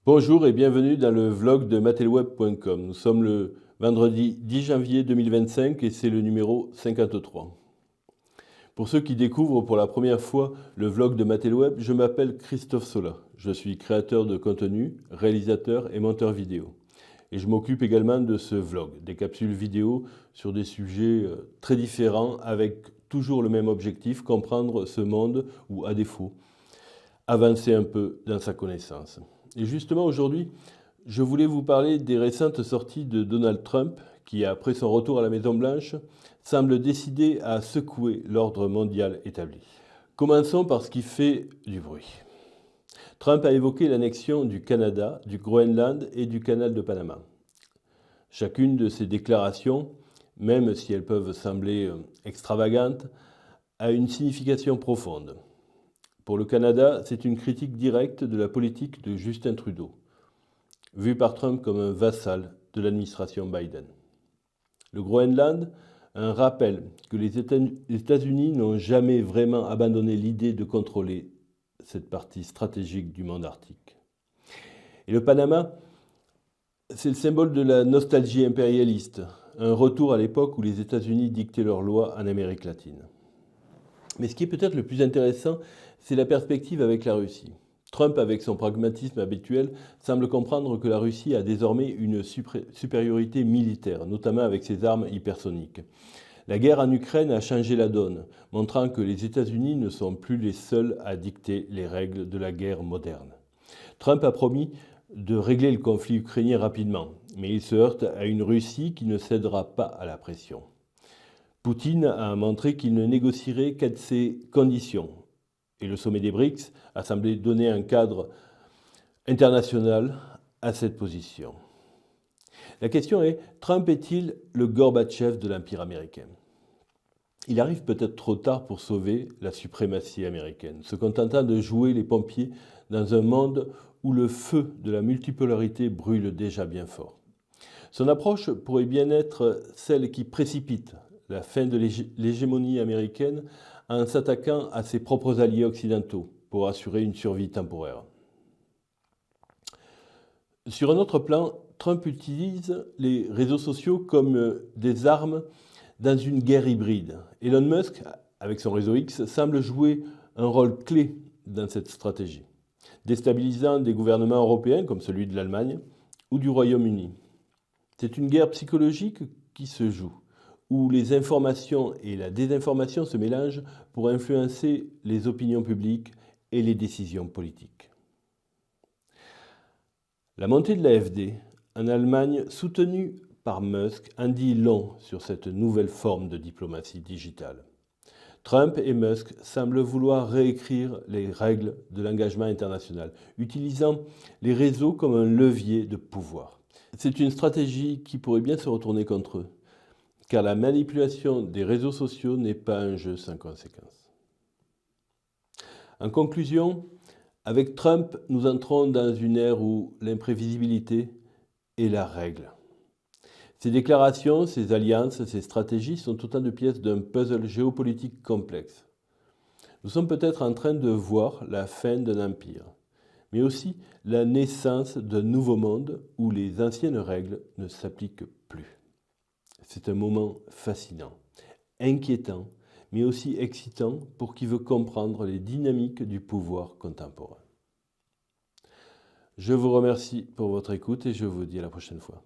Bonjour et bienvenue dans le vlog de matelweb.com. Nous sommes le vendredi 10 janvier 2025 et c'est le numéro 53. Pour ceux qui découvrent pour la première fois le vlog de Matelweb, je m'appelle Christophe Sola. Je suis créateur de contenu, réalisateur et monteur vidéo. Et je m'occupe également de ce vlog, des capsules vidéo sur des sujets très différents avec toujours le même objectif, comprendre ce monde ou à défaut, avancer un peu dans sa connaissance. Et justement aujourd'hui, je voulais vous parler des récentes sorties de Donald Trump qui, après son retour à la Maison-Blanche, semble décidé à secouer l'ordre mondial établi. Commençons par ce qui fait du bruit. Trump a évoqué l'annexion du Canada, du Groenland et du canal de Panama. Chacune de ces déclarations, même si elles peuvent sembler extravagantes, a une signification profonde. Pour le Canada, c'est une critique directe de la politique de Justin Trudeau, vu par Trump comme un vassal de l'administration Biden. Le Groenland, un rappel que les États-Unis n'ont jamais vraiment abandonné l'idée de contrôler cette partie stratégique du monde arctique. Et le Panama, c'est le symbole de la nostalgie impérialiste, un retour à l'époque où les États-Unis dictaient leurs lois en Amérique latine. Mais ce qui est peut-être le plus intéressant, c'est la perspective avec la Russie. Trump, avec son pragmatisme habituel, semble comprendre que la Russie a désormais une supériorité militaire, notamment avec ses armes hypersoniques. La guerre en Ukraine a changé la donne, montrant que les États-Unis ne sont plus les seuls à dicter les règles de la guerre moderne. Trump a promis de régler le conflit ukrainien rapidement, mais il se heurte à une Russie qui ne cédera pas à la pression. Poutine a montré qu'il ne négocierait qu'à ses conditions. Et le sommet des BRICS a semblé donner un cadre international à cette position. La question est, Trump est-il le Gorbatchev de l'Empire américain ? Il arrive peut-être trop tard pour sauver la suprématie américaine, se contentant de jouer les pompiers dans un monde où le feu de la multipolarité brûle déjà bien fort. Son approche pourrait bien être celle qui précipite la fin de l'hégémonie américaine en s'attaquant à ses propres alliés occidentaux pour assurer une survie temporaire. Sur un autre plan, Trump utilise les réseaux sociaux comme des armes dans une guerre hybride. Elon Musk, avec son réseau X, semble jouer un rôle clé dans cette stratégie, déstabilisant des gouvernements européens comme celui de l'Allemagne ou du Royaume-Uni. C'est une guerre psychologique qui se joue, où les informations et la désinformation se mélangent pour influencer les opinions publiques et les décisions politiques. La montée de l'AfD en Allemagne, soutenue par Musk, en dit long sur cette nouvelle forme de diplomatie digitale. Trump et Musk semblent vouloir réécrire les règles de l'engagement international, utilisant les réseaux comme un levier de pouvoir. C'est une stratégie qui pourrait bien se retourner contre eux, car la manipulation des réseaux sociaux n'est pas un jeu sans conséquences. En conclusion, avec Trump, nous entrons dans une ère où l'imprévisibilité est la règle. Ces déclarations, ces alliances, ces stratégies sont autant de pièces d'un puzzle géopolitique complexe. Nous sommes peut-être en train de voir la fin d'un empire, mais aussi la naissance d'un nouveau monde où les anciennes règles ne s'appliquent plus. C'est un moment fascinant, inquiétant, mais aussi excitant pour qui veut comprendre les dynamiques du pouvoir contemporain. Je vous remercie pour votre écoute et je vous dis à la prochaine fois.